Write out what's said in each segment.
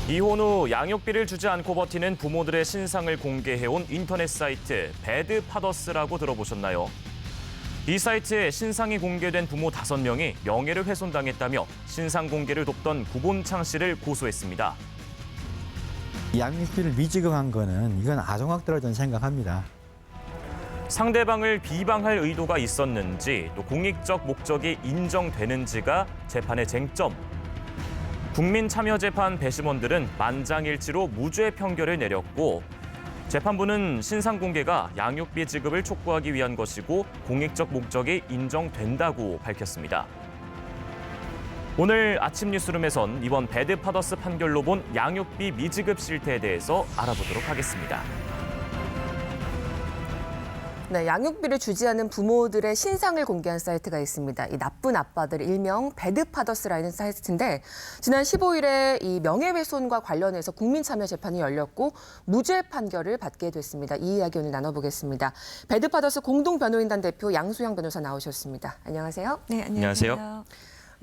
이혼 후 양육비를 주지 않고 버티는 부모들의 신상을 공개해온 인터넷 사이트 배드파더스라고 들어보셨나요? 이 사이트에 신상이 공개된 부모 5명이 명예를 훼손당했다며 신상 공개를 돕던 구본창 씨를 고소했습니다. 양육비를 미지급한 거는 이건 아동학대라고 저는 생각합니다. 상대방을 비방할 의도가 있었는지 또 공익적 목적이 인정되는지가 재판의 쟁점. 국민참여재판 배심원들은 만장일치로 무죄 판결을 내렸고 재판부는 신상 공개가 양육비 지급을 촉구하기 위한 것이고 공익적 목적이 인정된다고 밝혔습니다. 오늘 아침 뉴스룸에선 이번 배드파더스 판결로 본 양육비 미지급 실태에 대해서 알아보도록 하겠습니다. 네, 양육비를 주지 않은 부모들의 신상을 공개한 사이트가 있습니다. 이 나쁜 아빠들 일명 배드파더스라는 사이트인데 지난 15일에 이 명예훼손과 관련해서 국민참여재판이 열렸고 무죄 판결을 받게 됐습니다. 이 이야기 오늘 나눠보겠습니다. 배드파더스 공동변호인단 대표 양수영 변호사 나오셨습니다. 안녕하세요. 네, 안녕하세요.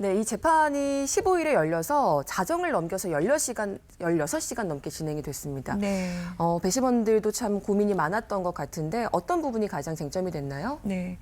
네, 이 재판이 15일에 열려서 자정을 넘겨서 16시간 넘게 진행이 됐습니다. 네. 배심원들도 참 고민이 많았던 것 같은데 어떤 부분이 가장 쟁점이 됐나요? 네.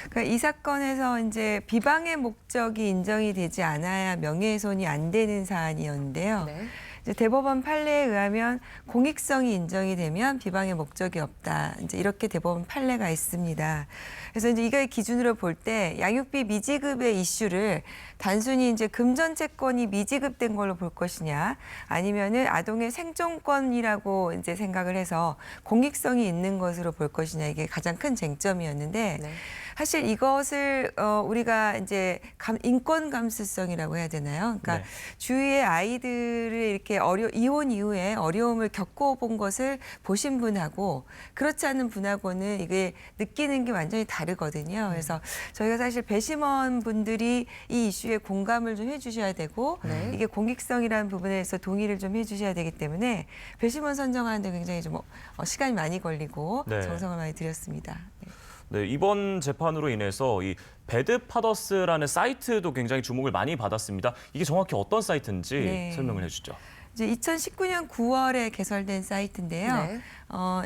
그러니까 이 사건에서 이제 비방의 목적이 인정이 되지 않아야 명예훼손이 안 되는 사안이었는데요. 네. 이제 대법원 판례에 의하면 공익성이 인정이 되면 비방의 목적이 없다. 이제 이렇게 대법원 판례가 있습니다. 그래서 이제 이걸 기준으로 볼 때 양육비 미지급의 이슈를 단순히 이제 금전채권이 미지급된 걸로 볼 것이냐, 아니면은 아동의 생존권이라고 이제 생각을 해서 공익성이 있는 것으로 볼 것이냐, 이게 가장 큰 쟁점이었는데 네. 사실 이것을 우리가 이제 인권 감수성이라고 해야 되나요? 그러니까 네. 주위의 아이들을 이렇게 이혼 이후에 어려움을 겪어본 것을 보신 분하고 그렇지 않은 분하고는 이게 느끼는 게 완전히 다르거든요. 그래서 저희가 사실 배심원 분들이 이 이슈에 공감을 좀 해주셔야 되고 네. 이게 공익성이라는 부분에서 동의를 좀 해주셔야 되기 때문에 배심원 선정하는데 굉장히 좀 시간이 많이 걸리고 네. 정성을 많이 들였습니다. 네. 네, 이번 재판으로 인해서 이 배드파더스라는 사이트도 굉장히 주목을 많이 받았습니다. 이게 정확히 어떤 사이트인지 네. 설명을 해주죠. 이제 2019년 9월에 개설된 사이트인데요. 네.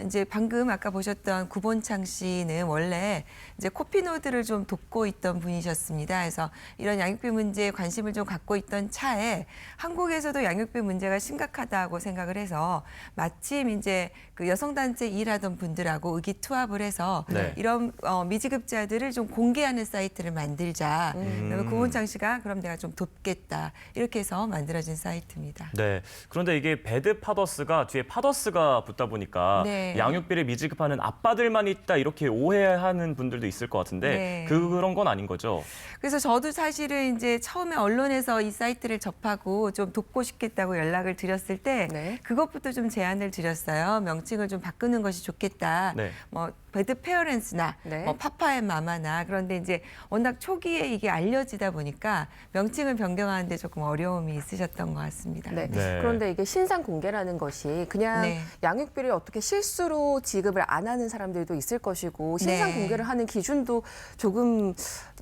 이제 방금 아까 보셨던 구본창 씨는 원래 이제 코피노드를 좀 돕고 있던 분이셨습니다. 그래서 이런 양육비 문제에 관심을 좀 갖고 있던 차에 한국에서도 양육비 문제가 심각하다고 생각을 해서 마침 이제 그 여성단체 일하던 분들하고 의기투합을 해서 네. 이런 미지급자들을 좀 공개하는 사이트를 만들자. 그다음에 구본창 씨가 그럼 내가 좀 돕겠다. 이렇게 해서 만들어진 사이트입니다. 네. 그런데 이게 배드파더스가 뒤에 파더스가 붙다 보니까 네. 양육비를 미지급하는 아빠들만 있다 이렇게 오해하는 분들도 있을 것 같은데 네. 그런 건 아닌 거죠? 그래서 저도 사실은 이제 처음에 언론에서 이 사이트를 접하고 좀 돕고 싶겠다고 연락을 드렸을 때 네. 그것부터 좀 제안을 드렸어요. 명칭을 좀 바꾸는 것이 좋겠다. 네. 뭐 배드 페어런스나 네. 뭐 파파앤 마마나 그런데 이제 워낙 초기에 이게 알려지다 보니까 명칭을 변경하는데 조금 어려움이 있으셨던 것 같습니다. 네. 네. 그런데 이게 신상 공개라는 것이 그냥 네. 양육비를 어떻게 실수로 지급을 안 하는 사람들도 있을 것이고 신상 네. 공개를 하는 기준도 조금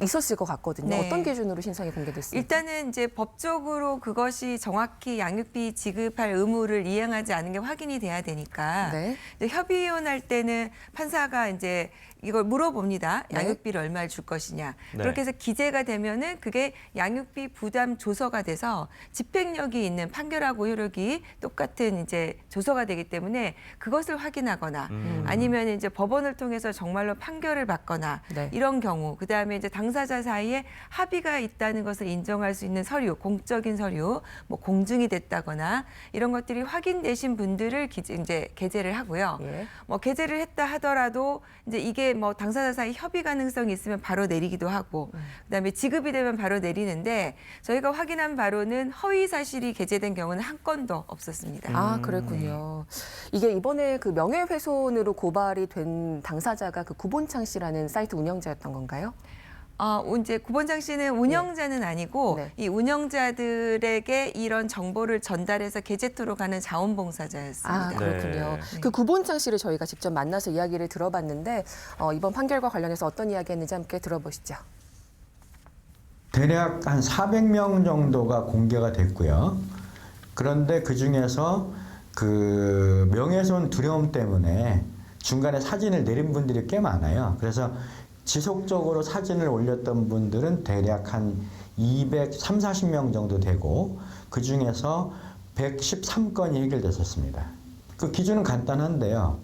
있었을 것 같거든요. 네. 어떤 기준으로 신상이 공개됐습니까? 일단은 이제 법적으로 그것이 정확히 양육비 지급할 의무를 이행하지 않은 게 확인이 돼야 되니까 네. 이제 협의혼할 때는 판사가 이제 이걸 물어봅니다. 네. 양육비를 얼마를 줄 것이냐. 네. 그렇게 해서 기재가 되면은 그게 양육비 부담 조서가 돼서 집행력이 있는 판결하고 효력이 똑같은 이제 조서가 되기 때문에 그것을 확인하거나 아니면 이제 법원을 통해서 정말로 판결을 받거나 네. 이런 경우 그다음에 이제 당사자 사이에 합의가 있다는 것을 인정할 수 있는 서류, 공적인 서류, 뭐 공증이 됐다거나 이런 것들이 확인되신 분들을 이제 게재를 하고요. 예. 뭐 게재를 했다 하더라도 이제 이게 뭐 당사자 사이 협의 가능성이 있으면 바로 내리기도 하고 그다음에 지급이 되면 바로 내리는데 저희가 확인한 바로는 허위 사실이 게재된 경우는 한 건도 없었습니다. 아, 그랬군요. 이게 이번에 그 명예훼손으로 고발이 된 당사자가 그 구본창 씨라는 사이트 운영자였던 건가요? 이제 구본창 씨는 운영자는 아니고 네. 이 운영자들에게 이런 정보를 전달해서 게재토록 하는 자원봉사자였습니다. 아, 그렇군요. 네. 그 구본창 씨를 저희가 직접 만나서 이야기를 들어봤는데 이번 판결과 관련해서 어떤 이야기 했는지 함께 들어보시죠. 대략 한 400명 정도가 공개가 됐고요. 그런데 그 중에서 그 명예훼손 두려움 때문에 중간에 사진을 내린 분들이 꽤 많아요. 그래서 지속적으로 사진을 올렸던 분들은 대략 한 230-40명 정도 되고 그 중에서 113건이 해결됐었습니다. 그 기준은 간단한데요.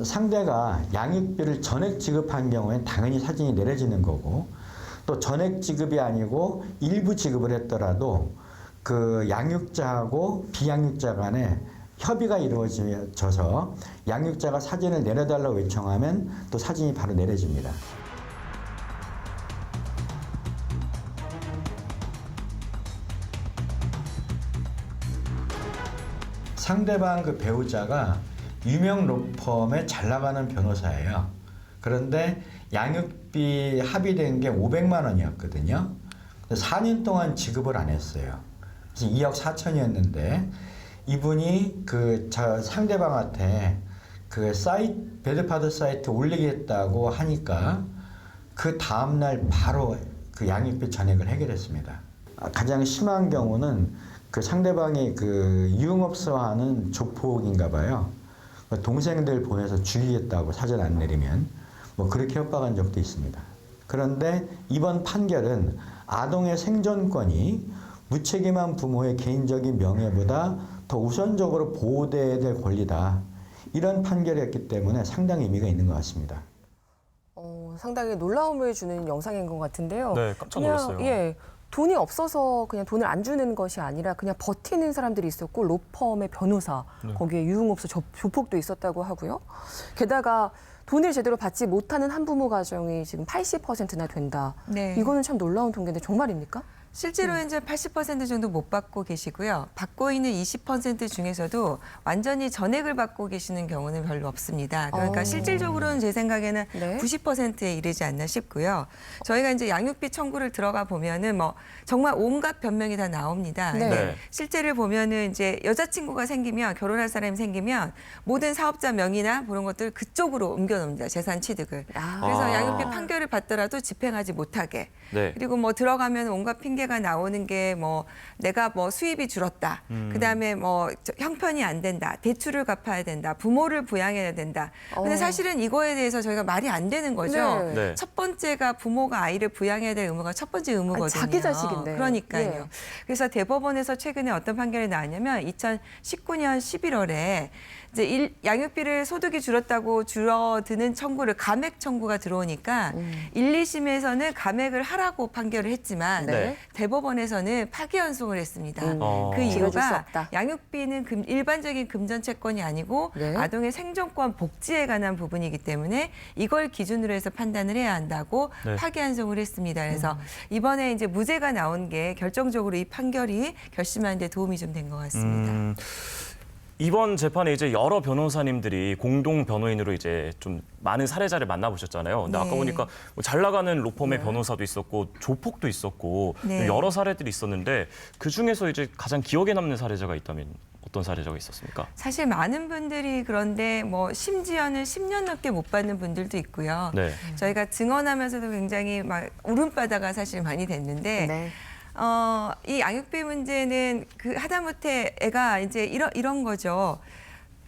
상대가 양육비를 전액 지급한 경우엔 당연히 사진이 내려지는 거고 또 전액 지급이 아니고 일부 지급을 했더라도 그 양육자하고 비양육자 간에 협의가 이루어져서 양육자가 사진을 내려달라고 요청하면 또 사진이 바로 내려집니다. 상대방 그 배우자가 유명 로펌에 잘 나가는 변호사예요. 그런데 양육비 합의된 게 500만 원이었거든요. 4년 동안 지급을 안 했어요. 그래서 2억 4천이었는데 이분이 그 저 상대방한테 그 사이트 배드파더 사이트 올리겠다고 하니까 그 다음 날 바로 그 양육비 전액을 해결했습니다. 가장 심한 경우는 그 상대방이 그 유흥업소 하는 조폭인가 봐요. 동생들 보내서 죽이겠다고 사진 안 내리면 뭐 그렇게 협박한 적도 있습니다. 그런데 이번 판결은 아동의 생존권이 무책임한 부모의 개인적인 명예보다 더 우선적으로 보호돼야 될 권리다. 이런 판결이었기 때문에 상당히 의미가 있는 것 같습니다. 상당히 놀라움을 주는 영상인 것 같은데요. 네, 깜짝 놀랐어요. 예, 돈이 없어서 그냥 돈을 안 주는 것이 아니라 그냥 버티는 사람들이 있었고 로펌의 변호사, 거기에 유흥업소 조폭도 있었다고 하고요. 게다가 돈을 제대로 받지 못하는 한부모 가정이 지금 80%나 된다. 네. 이거는 참 놀라운 통계인데 정말입니까? 실제로 이제 80% 정도 못 받고 계시고요. 받고 있는 20% 중에서도 완전히 전액을 받고 계시는 경우는 별로 없습니다. 그러니까 실질적으로는 제 생각에는 네. 90%에 이르지 않나 싶고요. 저희가 이제 양육비 청구를 들어가 보면은 뭐 정말 온갖 변명이 다 나옵니다. 네. 근데 네. 실제를 보면은 이제 여자친구가 생기면 결혼할 사람이 생기면 모든 사업자 명의나 그런 것들 그쪽으로 옮겨놓습니다. 재산 취득을. 그래서 아. 양육비 판결을 받더라도 집행하지 못하게. 네. 그리고 뭐 들어가면 온갖 핑계가 나오는 게 뭐 내가 뭐 수입이 줄었다. 그다음에 뭐 형편이 안 된다. 대출을 갚아야 된다. 부모를 부양해야 된다. 근데 사실은 이거에 대해서 저희가 말이 안 되는 거죠. 네. 네. 첫 번째가 부모가 아이를 부양해야 될 의무가 첫 번째 의무거든요. 아니, 자기 자식인데. 그러니까요. 예. 그래서 대법원에서 최근에 어떤 판결이 나왔냐면 2019년 11월에 이제 양육비를 소득이 줄어드는 청구를 감액 청구가 들어오니까 1, 2심에서는 감액을 하라고 판결을 했지만 네. 대법원에서는 파기환송을 했습니다. 그 길어질 수 이유가 없다. 양육비는 일반적인 금전 채권이 아니고 네. 아동의 생존권 복지에 관한 부분이기 때문에 이걸 기준으로 해서 판단을 해야 한다고 네. 파기환송을 했습니다. 그래서 이번에 이제 무죄가 나온 게 결정적으로 이 판결이 결심하는 데 도움이 좀 된 것 같습니다. 이번 재판에 이제 여러 변호사님들이 공동 변호인으로 이제 좀 많은 사례자를 만나보셨잖아요. 근데 네. 아까 보니까 뭐 잘 나가는 로펌의 변호사도 있었고 조폭도 있었고 네. 여러 사례들이 있었는데 그 중에서 이제 가장 기억에 남는 사례자가 있다면 어떤 사례자가 있었습니까? 사실 많은 분들이 그런데 뭐 심지어는 10년 넘게 못 받는 분들도 있고요. 네. 저희가 증언하면서도 굉장히 막 울음바다가 사실 많이 됐는데 네. 이 양육비 문제는 그 하다못해 애가 이제 이런 거죠.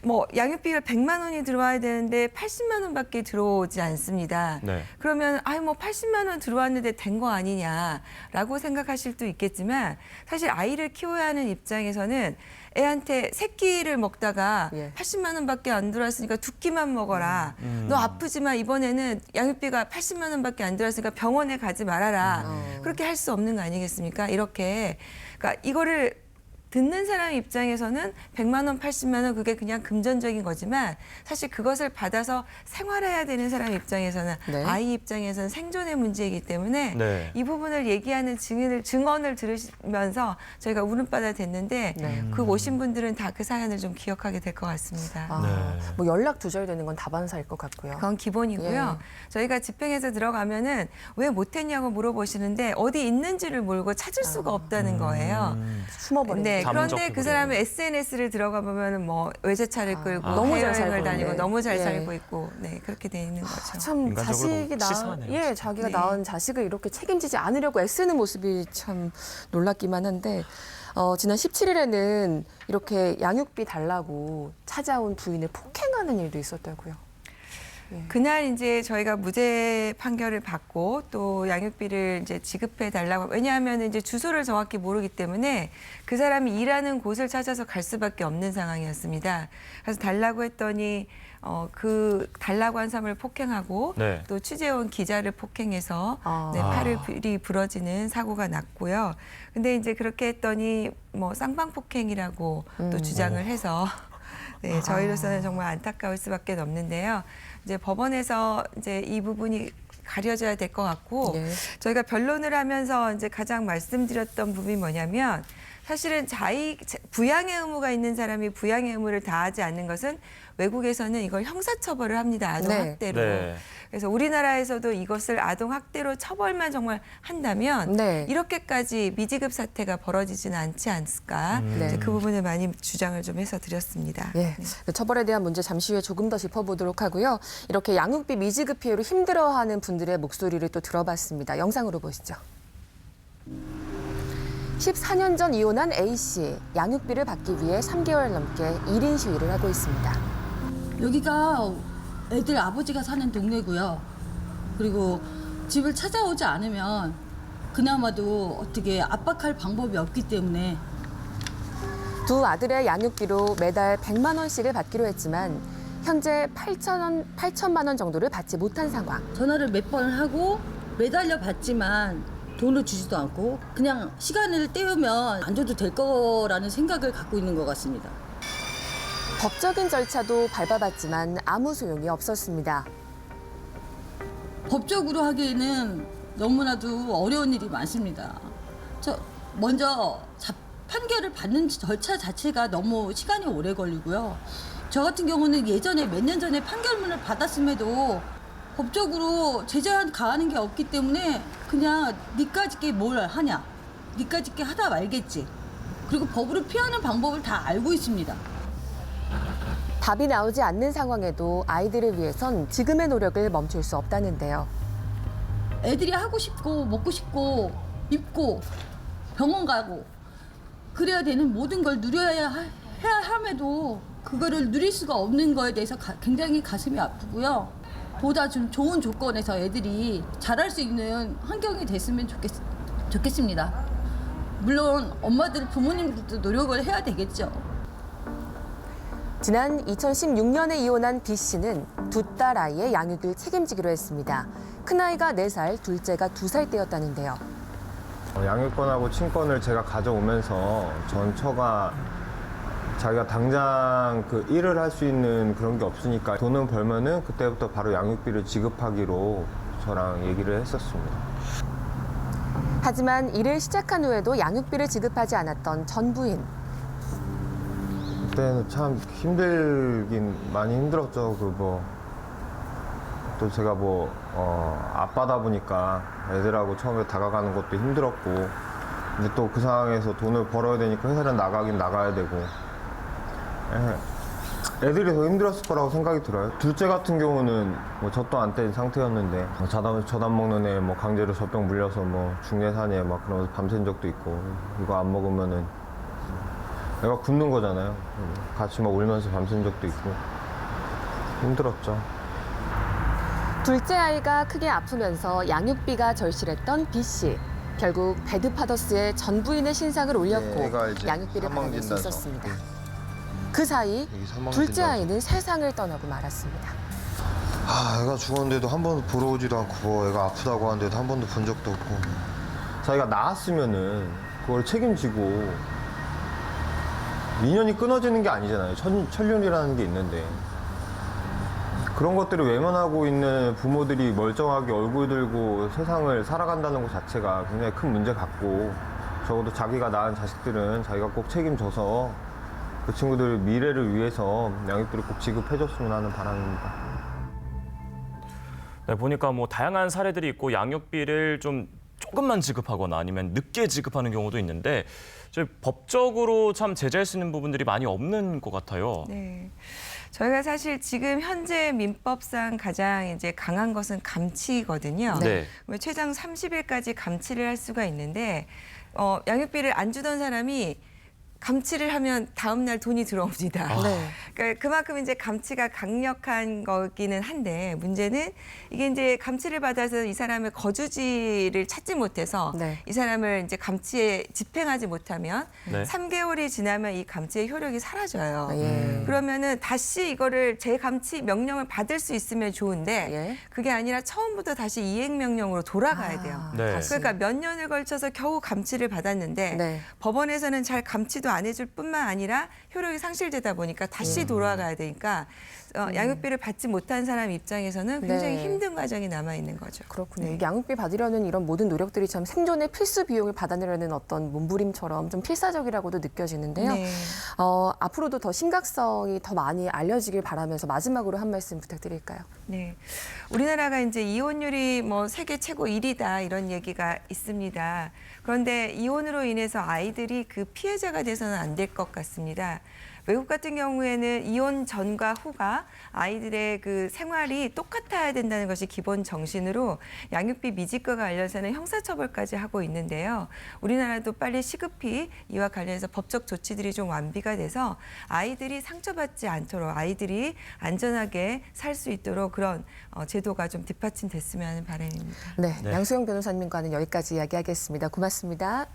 뭐 양육비가 100만 원이 들어와야 되는데 80만 원밖에 들어오지 않습니다. 네. 그러면 뭐 80만 원 들어왔는데 된 거 아니냐라고 생각하실 수도 있겠지만 사실 아이를 키워야 하는 입장에서는 애한테 새끼를 먹다가 예. 80만 원밖에 안 들어왔으니까 두 끼만 먹어라. 너 아프지만 이번에는 양육비가 80만 원밖에 안 들어왔으니까 병원에 가지 말아라. 그렇게 할 수 없는 거 아니겠습니까? 이렇게 그러니까 이거를 듣는 사람 입장에서는 100만 원, 80만 원 그게 그냥 금전적인 거지만 사실 그것을 받아서 생활해야 되는 사람 입장에서는 네. 아이 입장에서는 생존의 문제이기 때문에 네. 이 부분을 얘기하는 증언을 들으시면서 저희가 울음바다 됐는데 네. 그 오신 분들은 다 그 사연을 좀 기억하게 될 것 같습니다. 네. 뭐 연락 두절되는 건 다반사일 것 같고요. 그건 기본이고요. 저희가 집행해서 들어가면은 왜 못했냐고 물어보시는데 어디 있는지를 모르고 찾을 수가 없다는 거예요. 숨어버리는 네, 감정 그런데 그 피부로. 사람은 SNS를 들어가 보면은 뭐 외제차를 끌고 너무 잘 해외여행을 살고 다니고 있는데. 너무 잘 예. 살고 있고 네 그렇게 돼 있는 거죠. 참 인간적으로 자식이 너무 낳은 치사하네요, 자기가 네. 낳은 자식을 이렇게 책임지지 않으려고 애쓰는 모습이 참 놀랍기만 한데 지난 17일에는 이렇게 양육비 달라고 찾아온 부인을 폭행하는 일도 있었다고요. 그날 이제 저희가 무죄 판결을 받고 또 양육비를 이제 지급해 달라고 왜냐하면 이제 주소를 정확히 모르기 때문에 그 사람이 일하는 곳을 찾아서 갈 수밖에 없는 상황이었습니다. 그래서 달라고 했더니 그 달라고 한 사람을 폭행하고 네. 또 취재원 기자를 폭행해서 아. 네, 팔이 부러지는 사고가 났고요. 근데 이제 그렇게 했더니 뭐 쌍방폭행이라고 또 주장을 해서 네, 저희로서는 정말 안타까울 수밖에 없는데요. 이제 법원에서 이제 이 부분이 가려져야 될 것 같고 네. 저희가 변론을 하면서 이제 가장 말씀드렸던 부분이 뭐냐면 사실은 부양의 의무가 있는 사람이 부양의 의무를 다하지 않는 것은 외국에서는 이걸 형사처벌을 합니다. 아동학대로. 네. 그래서 우리나라에서도 이것을 아동학대로 처벌만 정말 한다면 네. 이렇게까지 미지급 사태가 벌어지지는 않지 않을까. 네. 이제 그 부분을 많이 주장을 좀 해서 드렸습니다. 예, 그 처벌에 대한 문제 잠시 후에 조금 더 짚어보도록 하고요. 이렇게 양육비 미지급 피해로 힘들어하는 분들의 목소리를 또 들어봤습니다. 영상으로 보시죠. 14년 전 이혼한 A씨, 양육비를 받기 위해 3개월 넘게 1인 시위를 하고 있습니다. 여기가 애들 아버지가 사는 동네고요. 그리고 집을 찾아오지 않으면 그나마도 어떻게 압박할 방법이 없기 때문에 두 아들의 양육비로 매달 100만 원씩을 받기로 했지만 현재 8천만 원 정도를 받지 못한 상황. 전화를 몇 번을 하고 매달려 받지만 돈을 주지도 않고 그냥 시간을 때우면 안 줘도 될 거라는 생각을 갖고 있는 것 같습니다. 법적인 절차도 밟아봤지만 아무 소용이 없었습니다. 법적으로 하기에는 너무나도 어려운 일이 많습니다. 먼저 판결을 받는 절차 자체가 너무 시간이 오래 걸리고요. 저 같은 경우는 예전에 몇 년 전에 판결문을 받았음에도 법적으로 제재 가하는 게 없기 때문에 그냥 니까짓게 뭘 하냐, 니까짓게 하다 말겠지. 그리고 법으로 피하는 방법을 다 알고 있습니다. 답이 나오지 않는 상황에도 아이들을 위해선 지금의 노력을 멈출 수 없다는데요. 애들이 하고 싶고 먹고 싶고 입고 병원 가고 그래야 되는 모든 걸 누려야 해야 함에도 그거를 누릴 수가 없는 거에 대해서 굉장히 가슴이 아프고요. 보다 좀 좋은 조건에서 애들이 잘할 수 있는 환경이 됐으면 좋겠습니다. 물론 엄마들, 부모님들도 노력을 해야 되겠죠. 지난 2016년에 이혼한 B 씨는 두 딸 아이의 양육을 책임지기로 했습니다. 큰아이가 4살, 둘째가 2살 때였다는데요. 양육권하고 친권을 제가 가져오면서 전 처가 자기가 당장 그 일을 할 수 있는 그런 게 없으니까 돈을 벌면은 그때부터 바로 양육비를 지급하기로 저랑 얘기를 했었습니다. 하지만 일을 시작한 후에도 양육비를 지급하지 않았던 전 부인. 그때는 참 힘들긴 많이 힘들었죠. 또 제가 아빠다 보니까 애들하고 처음에 다가가는 것도 힘들었고, 근데 또 그 상황에서 돈을 벌어야 되니까 회사를 나가긴 나가야 되고, 애들이 더 힘들었을 거라고 생각이 들어요. 둘째 같은 경우는 젖도 안 뗀 상태였는데 젖 안 먹는 애 강제로 젖병 물려서 중내산에 그러면서 밤샌 적도 있고, 이거 안 먹으면은 애가 굶는 거잖아요. 같이 울면서 밤샌 적도 있고 힘들었죠. 둘째 아이가 크게 아프면서 양육비가 절실했던 B 씨. 결국 배드파더스의 전 부인의 신상을 올렸고 얘가 이제 양육비를 받아낼 수 사망진단서. 있었습니다. 그 사이 여기 사망진단서. 둘째 아이는 세상을 떠나고 말았습니다. 애가 죽었는데도 한 번도 보러 오지도 않고, 애가 아프다고 하는데도 한 번도 본 적도 없고. 자기가 낳았으면은 그걸 책임지고, 인연이 끊어지는 게 아니잖아요. 천륜이라는 게 있는데. 그런 것들을 외면하고 있는 부모들이 멀쩡하게 얼굴 들고 세상을 살아간다는 것 자체가 굉장히 큰 문제 같고, 적어도 자기가 낳은 자식들은 자기가 꼭 책임져서 그 친구들 미래를 위해서 양육비를 꼭 지급해줬으면 하는 바람입니다. 네, 보니까 다양한 사례들이 있고 양육비를 조금 조금만 지급하거나 아니면 늦게 지급하는 경우도 있는데 법적으로 참 제재할 수 있는 부분들이 많이 없는 것 같아요. 네. 저희가 사실 지금 현재 민법상 가장 이제 강한 것은 감치거든요. 네. 그러면 최장 30일까지 감치를 할 수가 있는데 양육비를 안 주던 사람이 감치를 하면 다음 날 돈이 들어옵니다. 네. 그러니까 그만큼 이제 감치가 강력한 거기는 한데 문제는 이게 이제 감치를 받아서 이 사람의 거주지를 찾지 못해서 네. 이 사람을 이제 감치에 집행하지 못하면 네. 3개월이 지나면 이 감치의 효력이 사라져요. 예. 그러면은 다시 이거를 재감치 명령을 받을 수 있으면 좋은데 예. 그게 아니라 처음부터 다시 이행 명령으로 돌아가야 돼요. 네. 다시. 그러니까 몇 년을 걸쳐서 겨우 감치를 받았는데 네. 법원에서는 잘 감치도 안 해줄 뿐만 아니라 효력이 상실되다 보니까 다시 돌아가야 되니까 양육비를 받지 못한 사람 입장에서는 굉장히 네. 힘든 과정이 남아 있는 거죠. 그렇군요. 네. 양육비 받으려는 이런 모든 노력들이 참 생존의 필수 비용을 받아내려는 어떤 몸부림처럼 좀 필사적이라고도 느껴지는데요. 네. 앞으로도 더 심각성이 더 많이 알려지길 바라면서 마지막으로 한 말씀 부탁드릴까요? 네. 우리나라가 이제 이혼율이 뭐 세계 최고 1위다 이런 얘기가 있습니다. 그런데 이혼으로 인해서 아이들이 그 피해자가 돼서는 안 될 것 같습니다. 외국 같은 경우에는 이혼 전과 후가 아이들의 그 생활이 똑같아야 된다는 것이 기본 정신으로 양육비 미지급과 관련해서는 형사처벌까지 하고 있는데요. 우리나라도 빨리 시급히 이와 관련해서 법적 조치들이 좀 완비가 돼서 아이들이 상처받지 않도록 아이들이 안전하게 살 수 있도록 그런 제도가 좀 뒷받침됐으면 하는 바람입니다. 네, 네. 양수영 변호사님과는 여기까지 이야기하겠습니다. 고맙습니다.